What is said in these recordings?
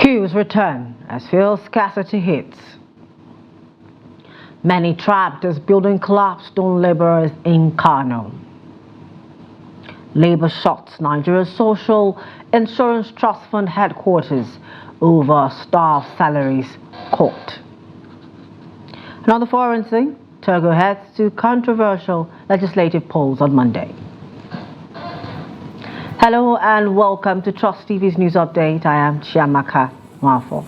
Queues return as fuel scarcity hits. Many trapped as building collapsed on laborers in Kano. Labour shuts Nigeria's Social Insurance Trust Fund headquarters over staff salaries cut. And on the foreign scene, Togo heads to controversial legislative polls on Monday. Hello and welcome to Trust TV's news update. I am Chiamaka Mwafo.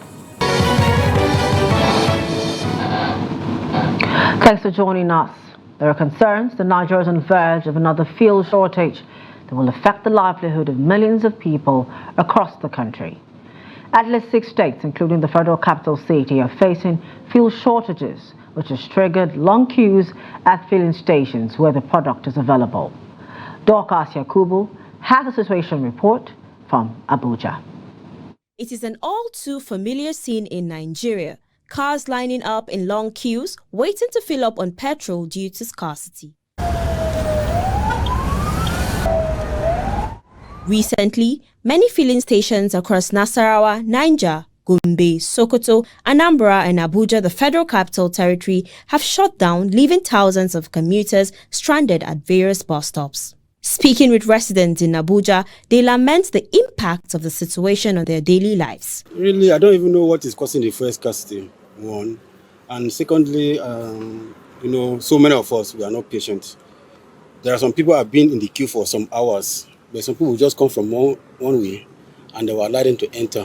Thanks for joining us. There are concerns that Nigeria is on the verge of another fuel shortage that will affect the livelihood of millions of people across the country. At least 6 states, including the federal capital city, are facing fuel shortages, which has triggered long queues at filling stations where the product is available. Dorcas Yakubu has a situation report from Abuja. It is an all too familiar scene in Nigeria. Cars lining up in long queues, waiting to fill up on petrol due to scarcity. Recently, many filling stations across Nasarawa, Niger, Gombe, Sokoto, Anambra and Abuja, the Federal Capital Territory, have shut down, leaving thousands of commuters stranded at various bus stops. Speaking with residents in Abuja, they lament the impact of the situation on their daily lives. Really, I don't even know what is causing the fuel scarcity, one. And secondly, so many of us, we are not patient. There are some people who have been in the queue for some hours, but some people just come from one way and they were allowed them to enter.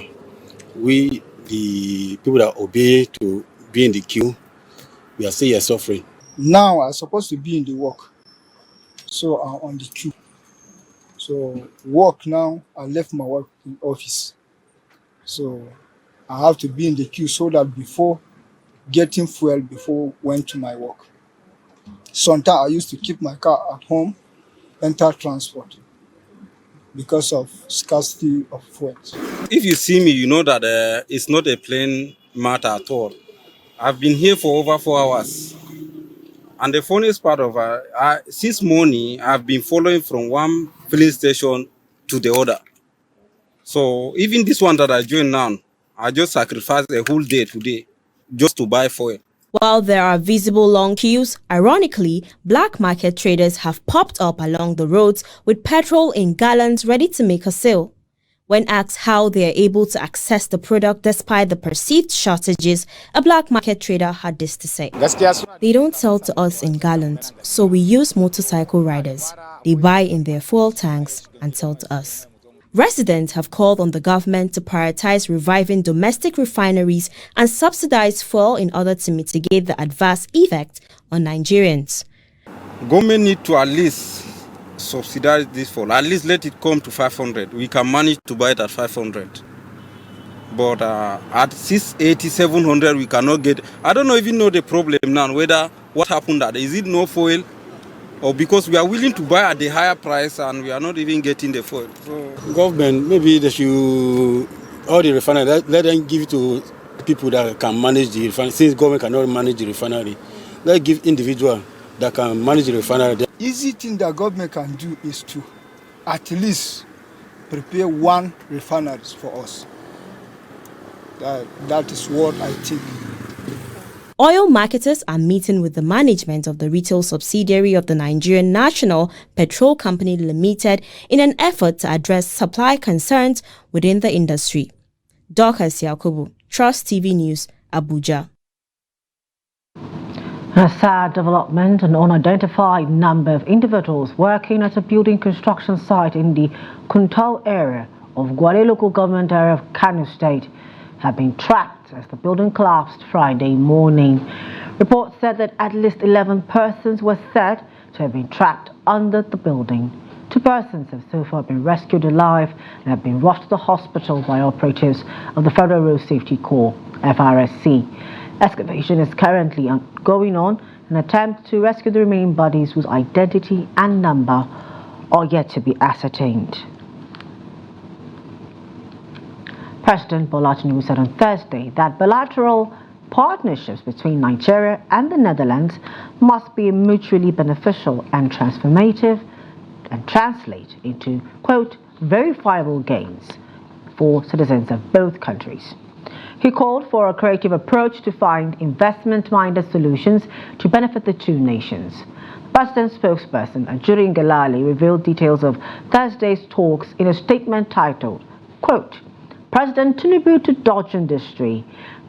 We, the people that obey to be in the queue, we are still here suffering. Now I'm supposed to be in the work. So I'm on the queue. So work now, I left my work in office. So I have to be in the queue so that before getting fuel, before went to my work. Sometimes I used to keep my car at home, enter transport because of scarcity of fuel. If you see me, you know that it's not a plain matter at all. I've been here for over 4 hours. And the funniest part of since morning, I've been following from one filling station to the other. So even this one that I joined now, I just sacrificed a whole day today just to buy fuel. While there are visible long queues, ironically, black market traders have popped up along the roads with petrol in gallons ready to make a sale. When asked how they are able to access the product despite the perceived shortages, a black market trader had this to say. They don't sell to us in gallons, so we use motorcycle riders. They buy in their fuel tanks and sell to us. Residents have called on the government to prioritize reviving domestic refineries and subsidize fuel in order to mitigate the adverse effect on Nigerians. Government need to at least subsidize this fuel. At least let it come to 500. We can manage to buy it at 500. But at 680, 700, we cannot get. I don't even know the problem now, whether what happened that. Is it no fuel? Or because we are willing to buy at the higher price and we are not even getting the fuel. So government, maybe they should, all the refineries, let them give it to people that can manage the refinery. Since government cannot manage the refinery, let's give individuals that can manage the refinery. Easy thing that government can do is to at least prepare one refinery for us. That is what I think. Oil marketers are meeting with the management of the retail subsidiary of the Nigerian National Petrol Company Limited in an effort to address supply concerns within the industry. Dorcas Yakubu, Trust TV News, Abuja. A sad development: an unidentified number of individuals working at a building construction site in the Kuntau area of Gwale local government area of Kano State have been trapped as the building collapsed Friday morning. Reports said that at least 11 persons were said to have been trapped under the building. 2 persons have so far been rescued alive and have been rushed to the hospital by operatives of the Federal Road Safety Corps, FRSC. Excavation is currently going on in an attempt to rescue the remaining bodies whose identity and number are yet to be ascertained. President Bola Tinubu said on Thursday that bilateral partnerships between Nigeria and the Netherlands must be mutually beneficial and transformative and translate into, quote, verifiable gains for citizens of both countries. He called for a creative approach to find investment-minded solutions to benefit the two nations. President's spokesperson, Ajuri Ngelale, revealed details of Thursday's talks in a statement titled, quote, President Tinubu to Dodge Industry.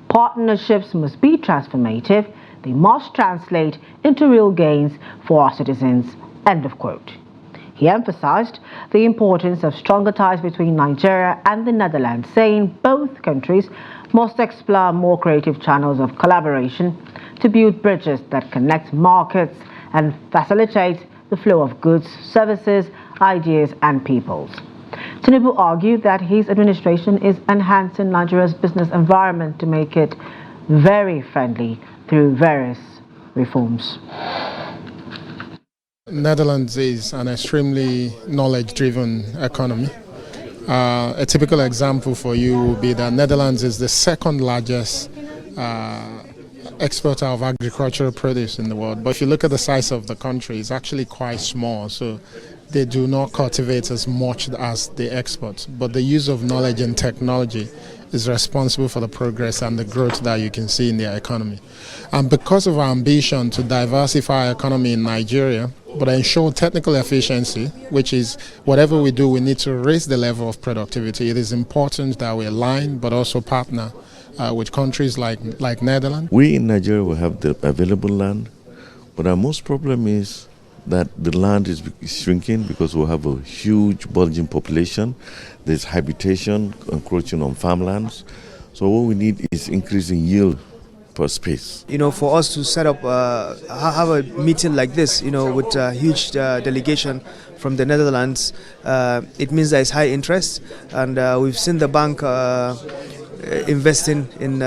Partnerships must be transformative. They must translate into real gains for our citizens, end of quote. He emphasized the importance of stronger ties between Nigeria and the Netherlands, saying both countries must explore more creative channels of collaboration to build bridges that connect markets and facilitate the flow of goods, services, ideas, and peoples. Tinubu argued that his administration is enhancing Nigeria's business environment to make it very friendly through various reforms. Netherlands is an extremely knowledge-driven economy. A typical example for you would be that Netherlands is the second largest exporter of agricultural produce in the world. But if you look at the size of the country, it's actually quite small. So they do not cultivate as much as they export. But the use of knowledge and technology is responsible for the progress and the growth that you can see in their economy. And because of our ambition to diversify our economy in Nigeria, but ensure technical efficiency, which is whatever we do, we need to raise the level of productivity. It is important that we align but also partner with countries like Netherlands. We in Nigeria will have the available land, but our most problem is that the land is shrinking because we have a huge bulging population. There's habitation encroaching on farmlands. So what we need is increasing yield per space. You know, for us to set up, have a meeting like this, you know, with a huge delegation from the Netherlands, it means there is high interest, and we've seen the bank investing in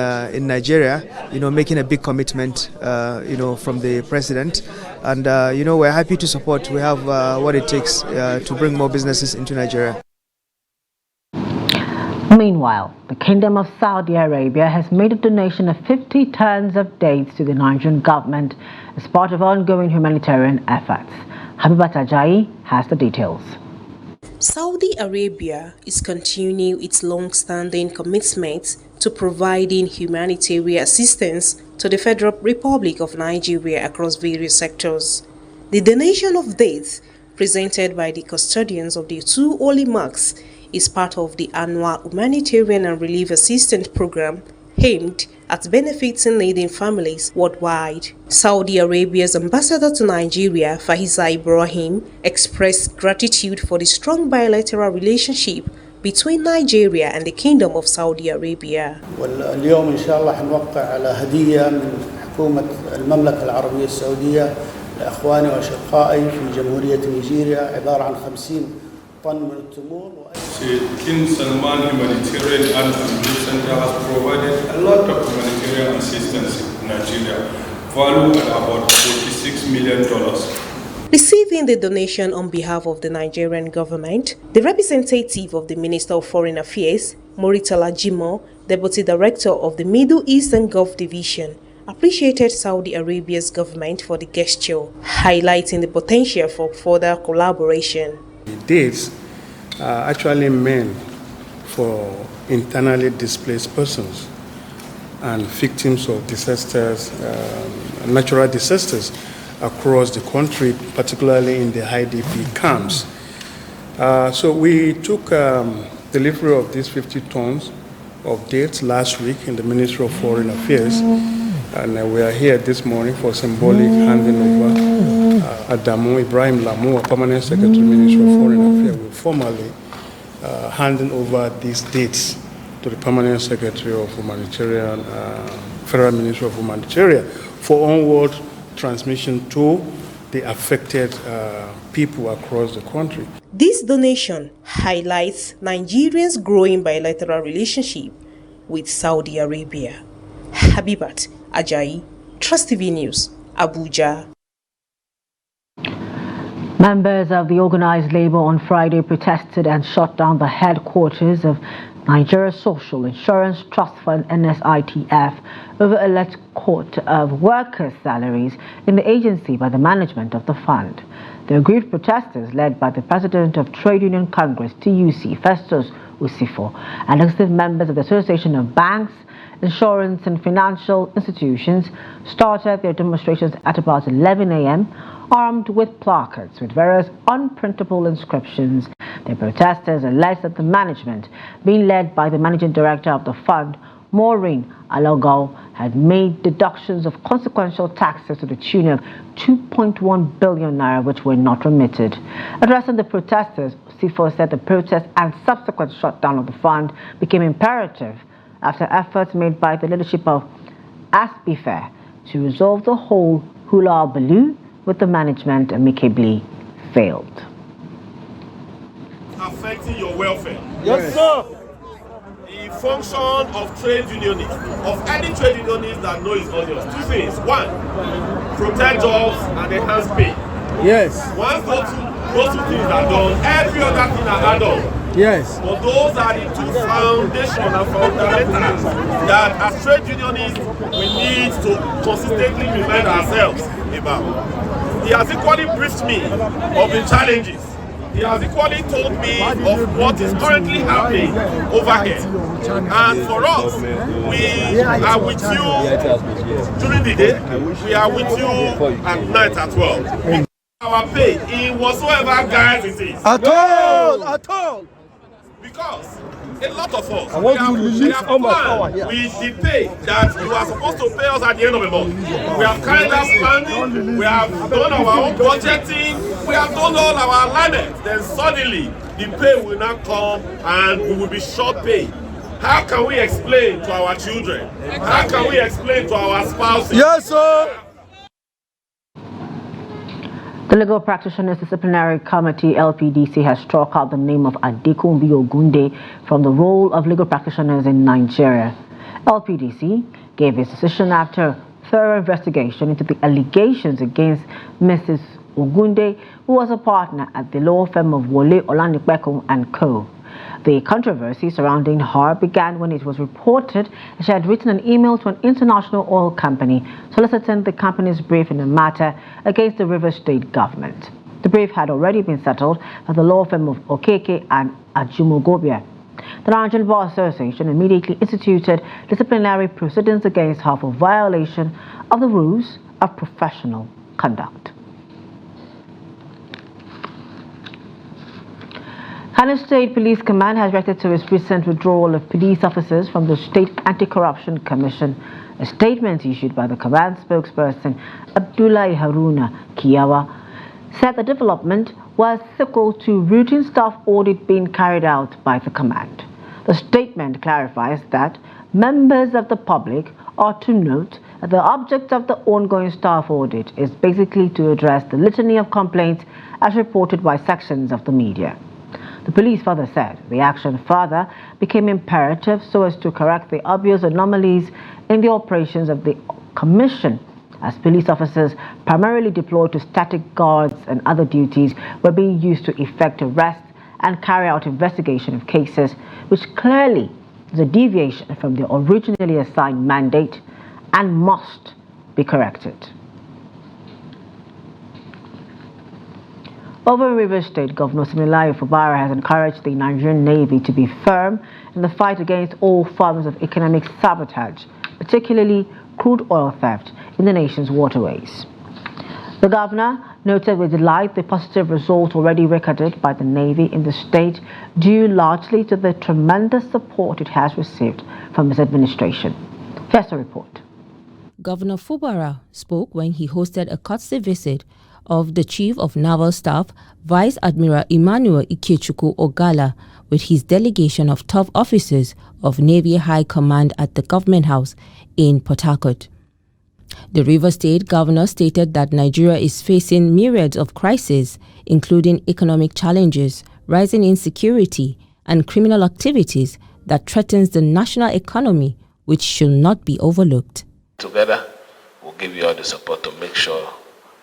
Nigeria, you know, making a big commitment, you know, from the president, and you know, we're happy to support. We have what it takes to bring more businesses into Nigeria. Meanwhile, the Kingdom of Saudi Arabia has made a donation of 50 tons of dates to the Nigerian government as part of ongoing humanitarian efforts. Habibat Ajayi has the details. Saudi Arabia is continuing its long-standing commitment to providing humanitarian assistance to the Federal Republic of Nigeria across various sectors. The donation of dates presented by the custodians of the two holy mosques is part of the annual humanitarian and relief assistance program aimed at benefiting needy families worldwide. Saudi Arabia's ambassador to Nigeria, Faiza Ibrahim, expressed gratitude for the strong bilateral relationship between Nigeria and the Kingdom of Saudi Arabia. واليوم إن شاء الله حنوقع على هدية من حكومة المملكة العربية السعودية لأخواني وأشقائي في جمهورية نيجيريا عبارة عن 50 طن من التمور. King Salman Humanitarian and Relief Center has provided a lot of humanitarian assistance in Nigeria, valued at about $46 million. Receiving the donation on behalf of the Nigerian government, the representative of the Minister of Foreign Affairs, Moritala Jimo, Deputy Director of the Middle East and Gulf Division, appreciated Saudi Arabia's government for the gesture, highlighting the potential for further collaboration. Dates are actually meant for internally displaced persons and victims of disasters, natural disasters across the country, particularly in the IDP camps. So we took delivery of these 50 tons of dates last week in the Ministry of Foreign Affairs, and we are here this morning for symbolic handing over. Adamu Ibrahim Lamu, Permanent Secretary, Ministry of Foreign Affairs, will formally handing over these dates to the Permanent Secretary of Humanitarian, Federal Ministry of Humanitarian, for onward transmission to the affected people across the country. This donation highlights Nigeria's growing bilateral relationship with Saudi Arabia. Habibat Ajayi, Trust TV News, Abuja. Members of the organized labor on Friday protested and shut down the headquarters of Nigeria Social Insurance Trust Fund (NSITF) over alleged cut of workers' salaries in the agency by the management of the fund. The aggrieved protesters, led by the President of Trade Union Congress (TUC), Festus USIFO, and executive members of the Association of Banks, Insurance and Financial Institutions started their demonstrations at about 11 a.m. armed with placards with various unprintable inscriptions. The protesters alleged that the management, being led by the managing director of the fund, Maureen Alogao, had made deductions of consequential taxes to the tune of 2.1 billion naira, which were not remitted. Addressing the protesters, CIFO said the protest and subsequent shutdown of the fund became imperative after efforts made by the leadership of Asbifair to resolve the whole hula baloo with the management amicably failed. Affecting your welfare. Yes, sir. The function of trade unionists, of any trade unionist that knows his audience, two things. One, protect jobs and enhance pay. Yes. Once those two things are done, every other thing are add-on. Yes. But those are the two foundations and fundamentals that as trade unionists we need to consistently remind ourselves about. He has equally briefed me of the challenges. He has equally told me of what is currently happening over here. And for us, we are with you during the day, we are with you at night as well. Our pay in whatsoever guise it is. At all. Because a lot of us, we have planned with the pay that you are supposed to pay us at the end of the month. We have carried out planning, we have done our own budgeting, we have done all our alignments. Then suddenly, the pay will not come and we will be short pay. How can we explain to our children? How can we explain to our spouses? Yes, sir. The Legal Practitioners Disciplinary Committee, LPDC, has struck out the name of Adekunbi Ogunde from the role of legal practitioners in Nigeria. LPDC gave its decision after thorough investigation into the allegations against Mrs. Ogunde, who was a partner at the law firm of Wole Olanipekun and Co. The controversy surrounding her began when it was reported that she had written an email to an international oil company soliciting the company's brief in a matter against the Rivers State government. The brief had already been settled by the law firm of Okeke and Ajumogobia. The Nigerian Bar Association immediately instituted disciplinary proceedings against her for violation of the rules of professional conduct. Kano State Police Command has reacted to its recent withdrawal of police officers from the State Anti-Corruption Commission. A statement issued by the command spokesperson Abdullahi Haruna Kiyawa said the development was sequel to routine staff audit being carried out by the command. The statement clarifies that members of the public are to note that the object of the ongoing staff audit is basically to address the litany of complaints as reported by sections of the media. The police further said the action further became imperative so as to correct the obvious anomalies in the operations of the commission, as police officers primarily deployed to static guards and other duties were being used to effect arrests and carry out investigation of cases, which clearly is a deviation from the originally assigned mandate and must be corrected. Over in Rivers State, Governor Similayo Fubara has encouraged the Nigerian Navy to be firm in the fight against all forms of economic sabotage, particularly crude oil theft in the nation's waterways. The governor noted with delight the positive result already recorded by the Navy in the state, due largely to the tremendous support it has received from his administration. First a report. Governor Fubara spoke when he hosted a courtesy visit of the Chief of Naval Staff, Vice Admiral Emmanuel Ikechukwu Ogala, with his delegation of top officers of Navy High Command at the Government House in Port Harcourt. The Rivers State Governor stated that Nigeria is facing myriads of crises, including economic challenges, rising insecurity, and criminal activities that threatens the national economy, which should not be overlooked. Together, we'll give you all the support to make sure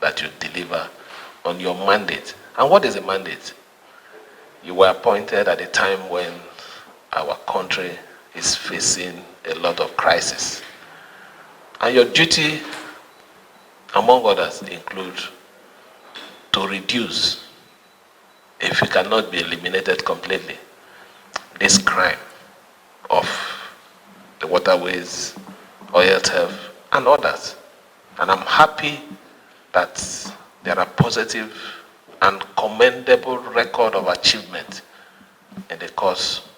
that you deliver on your mandate. And what is a mandate? You were appointed at a time when our country is facing a lot of crisis. And your duty, among others, include to reduce, if it cannot be eliminated completely, this crime of the waterways, oil theft, and others. And I'm happy that there are positive and commendable record of achievement in the course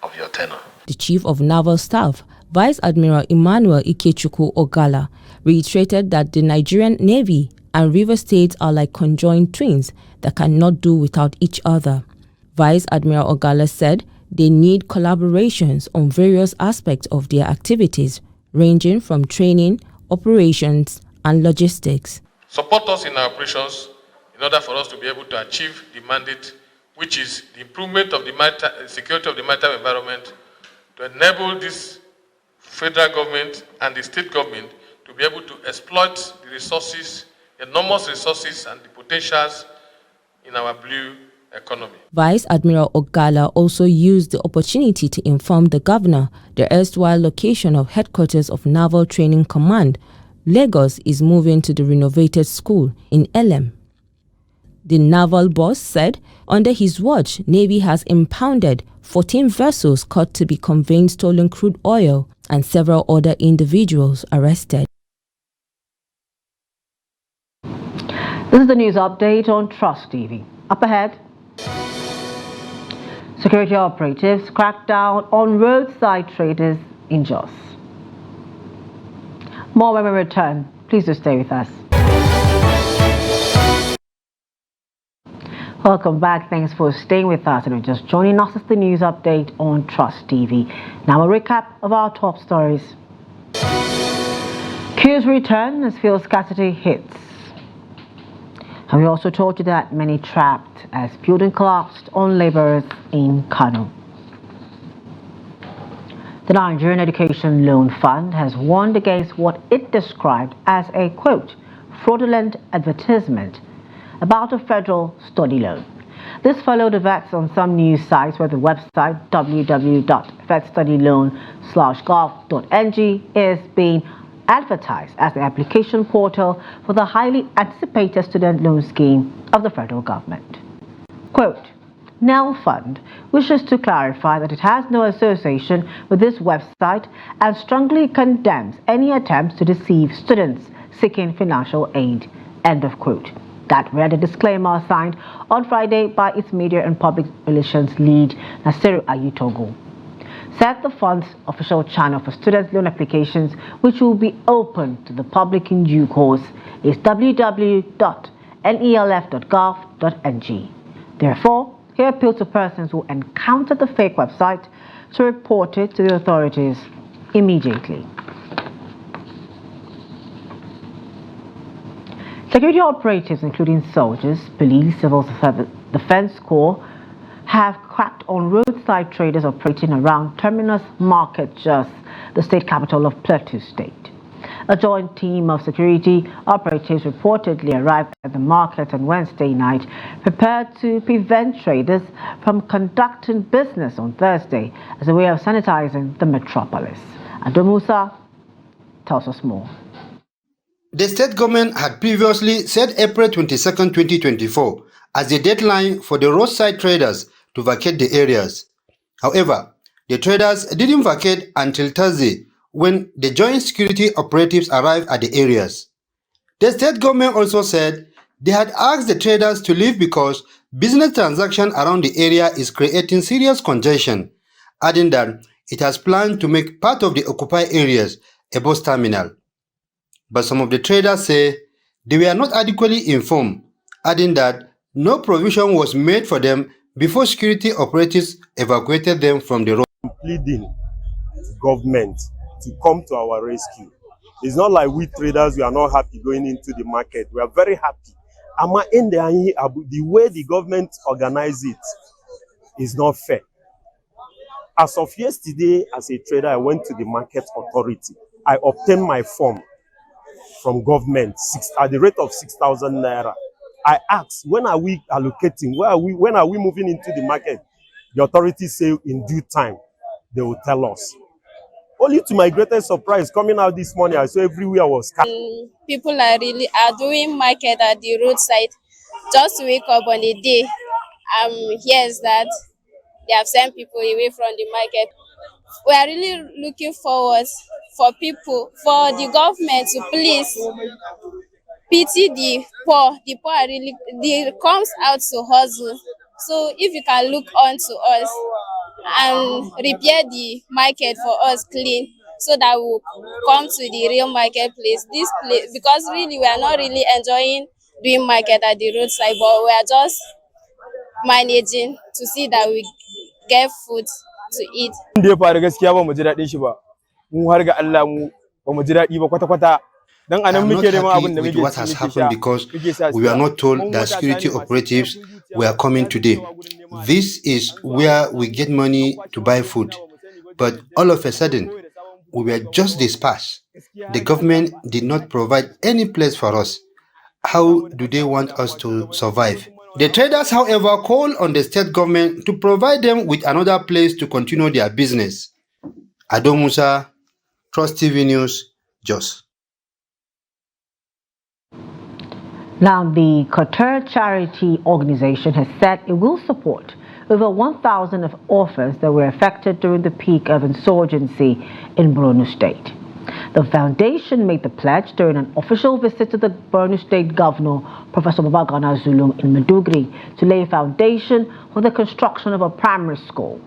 of your tenure. The Chief of Naval Staff, Vice Admiral Emmanuel Ikechukwu Ogala, reiterated that the Nigerian Navy and River States are like conjoined twins that cannot do without each other. Vice Admiral Ogala said they need collaborations on various aspects of their activities, ranging from training, operations, and logistics. Support us in our operations in order for us to be able to achieve the mandate, which is the improvement of the security of the maritime environment, to enable this federal government and the state government to be able to exploit the resources, enormous resources and the potentials in our blue economy. Vice Admiral Ogala also used the opportunity to inform the governor the erstwhile location of headquarters of Naval Training Command, Lagos, is moving to the renovated school in Elem. The naval boss said under his watch, Navy has impounded 14 vessels caught to be conveying stolen crude oil and several other individuals arrested. This is the news update on Trust TV. Up ahead, security operatives crack down on roadside traders in Jos. More when we return. Please do stay with us. Welcome back. Thanks for staying with us. And just joining us, it's the news update on Trust TV. Now a recap of our top stories. Queues return as fuel scarcity hits. And we also told you that many trapped as building collapsed on laborers in Kano. The Nigerian Education Loan Fund has warned against what it described as a, quote, fraudulent advertisement about a federal study loan. This followed events on some news sites where the website www.fedstudyloan.gov.ng is being advertised as the application portal for the highly anticipated student loan scheme of the federal government. Quote, NEL Fund wishes to clarify that it has no association with this website and strongly condemns any attempts to deceive students seeking financial aid. End of quote. That read a disclaimer signed on Friday by its media and public relations lead, Nasiru Ayutogo. Said the fund's official channel for student loan applications, which will be open to the public in due course, is www.nelf.gov.ng. Therefore, he appealed to persons who encounter the fake website to report it to the authorities immediately. Security operatives, including soldiers, police, civil defense corps, have cracked on roadside traders operating around Terminus Market, Jos, the state capital of Plateau State. A joint team of security operatives reportedly arrived at the market on Wednesday night, prepared to prevent traders from conducting business on Thursday as a way of sanitizing the metropolis. Ado Musa tells us more. The state government had previously set April 22, 2024 as the deadline for the roadside traders to vacate the areas. However, the traders didn't vacate until Thursday when the joint security operatives arrived at the areas. The state government also said they had asked the traders to leave because business transaction around the area is creating serious congestion, adding that it has planned to make part of the occupied areas a bus terminal. But some of the traders say they were not adequately informed, adding that no provision was made for them before security operatives evacuated them from the road. Pleading government to come to our rescue. It's not like we traders, we are not happy going into the market. We are very happy. The way the government organizes it is not fair. As of yesterday, as a trader, I went to the market authority. I obtained my form from government at the rate of 6,000 naira. I asked, when are we allocating? When are we moving into the market? The authorities say in due time, they will tell us. Only to my greatest surprise, coming out this morning, I saw everywhere was people are doing market at the roadside just to wake up on a day. Here's that they have sent people away from the market. We are really looking forward for the government to please pity the poor. The poor are really, they comes out to hustle. So if you can look on to us and repair the market for us clean, so that we'll come to the real marketplace. This place, because really we are not really enjoying doing market at the roadside, but we are just managing to see that we get food to eat. Da ya faru gaskiya ba mu ji daɗin shi ba. Mu har ga Allah mu ba mu ji daɗi ba kwata-kwata. Dan I anan am muke not neman happy abin da with muke what ci has muke happened sha because muke sa we were sutura. not told Mun that matasa security ne masu operatives ƙarfin zuciya were coming za su today. kaiwa gurin neman This abinci. is An zo an where samu we get an money kwashe to buy wasu food. mata ba mu sani ba da But daddare all of a an zo sudden, kawai da sabon we buɗe were gaba just kawai. dispersed. Gaskiya The har ga Allah government did not provide any place for us. How do they want us to survive? The traders, however, call on the state government to provide them with another place to continue their business. Ado Musa, Trust TV News, Jos. Now, the Qatar charity organization has said it will support over 1,000 of orphans that were affected during the peak of insurgency in Borno State. The foundation made the pledge during an official visit to the Borno State Governor, Professor Babagana Zulum, in Maiduguri to lay a foundation for the construction of a primary school.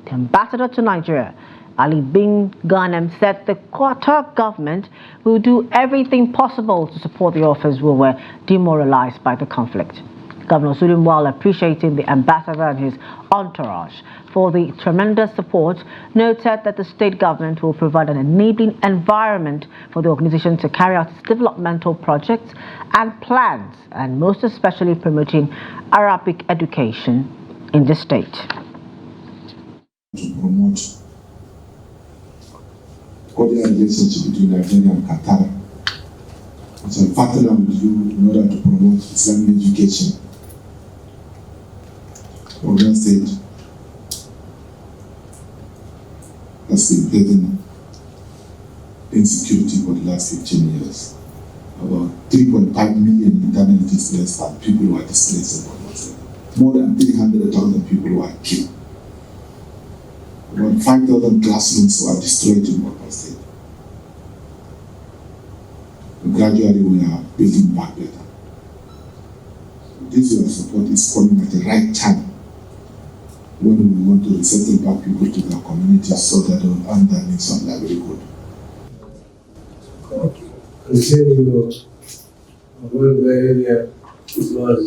The ambassador to Nigeria, Ali bin Ghanem, said the Qatar government will do everything possible to support the orphans who were demoralized by the conflict. Governor Zulum, while appreciating the ambassador and his entourage for the tremendous support, noted that the state government will provide an enabling environment for the organization to carry out its developmental projects and plans, and most especially promoting Arabic education in the state. To promote cordial relationship between Nigeria and Qatar, which I partner with you in order to promote Islamic education. Ogun State has been having insecurity for the last 15 years. About 3.5 million internally displaced and people were displaced in Ogun State. More than 300,000 people were killed. About 5,000 classrooms were destroyed in Ogun State. Gradually, we are building back better. This your support is coming at the right time when we want to resettle back people to their communities so that they will earn their needs of livelihood. Continue when the area was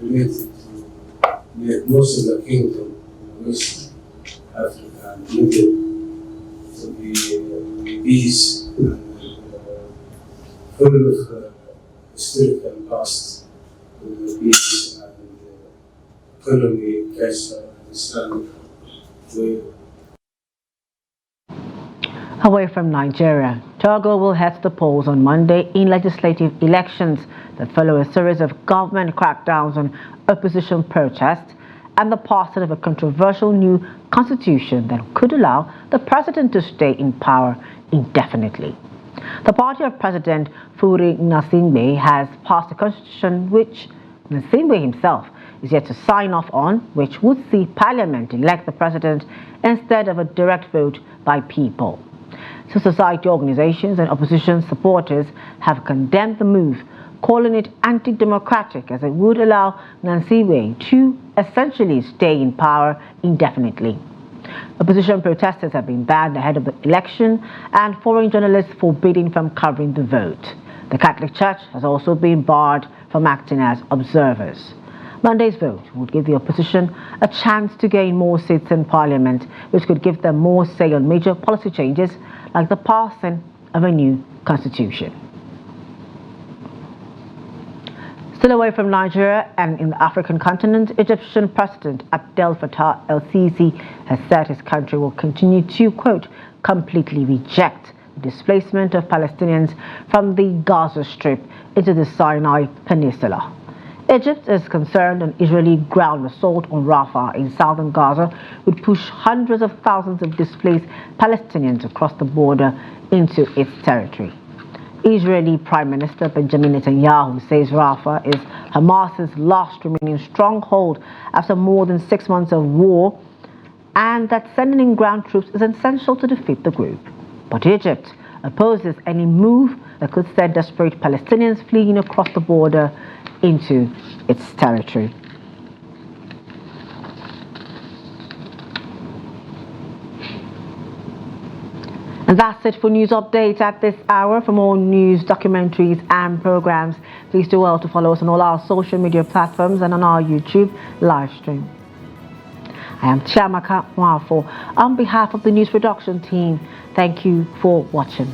related to most of the kingdom in West Africa and needed to be peace and full of historical past with the peace and economy, culture, and Islamic way. Away from Nigeria, Togo will head to the polls on Monday in legislative elections that follow a series of government crackdowns on opposition protests and the passing of a controversial new constitution that could allow the president to stay in power indefinitely. The party of President Furi Gnassingbé has passed a constitution which Gnassingbé himself is yet to sign off on, which would see Parliament elect the president instead of a direct vote by people. Civil society organizations and opposition supporters have condemned the move, calling it anti-democratic as it would allow Gnassingbé to essentially stay in power indefinitely. Opposition protesters have been banned ahead of the election and foreign journalists forbidden from covering the vote. The Catholic Church has also been barred from acting as observers. Monday's vote would give the opposition a chance to gain more seats in Parliament, which could give them more say on major policy changes like the passing of a new constitution. Still away from Nigeria and in the African continent, Egyptian President Abdel Fattah el-Sisi has said his country will continue to, quote, completely reject the displacement of Palestinians from the Gaza Strip into the Sinai Peninsula. Egypt is concerned an Israeli ground assault on Rafah in southern Gaza would push hundreds of thousands of displaced Palestinians across the border into its territory. Israeli Prime Minister Benjamin Netanyahu says Rafah is Hamas's last remaining stronghold after more than 6 months of war and that sending in ground troops is essential to defeat the group. But Egypt opposes any move that could send desperate Palestinians fleeing across the border into its territory. And that's it for news updates at this hour. For more news, documentaries and programs, please do well to follow us on all our social media platforms and on our YouTube live stream. I am Chiamaka Mwafo. On behalf of the news production team, thank you for watching.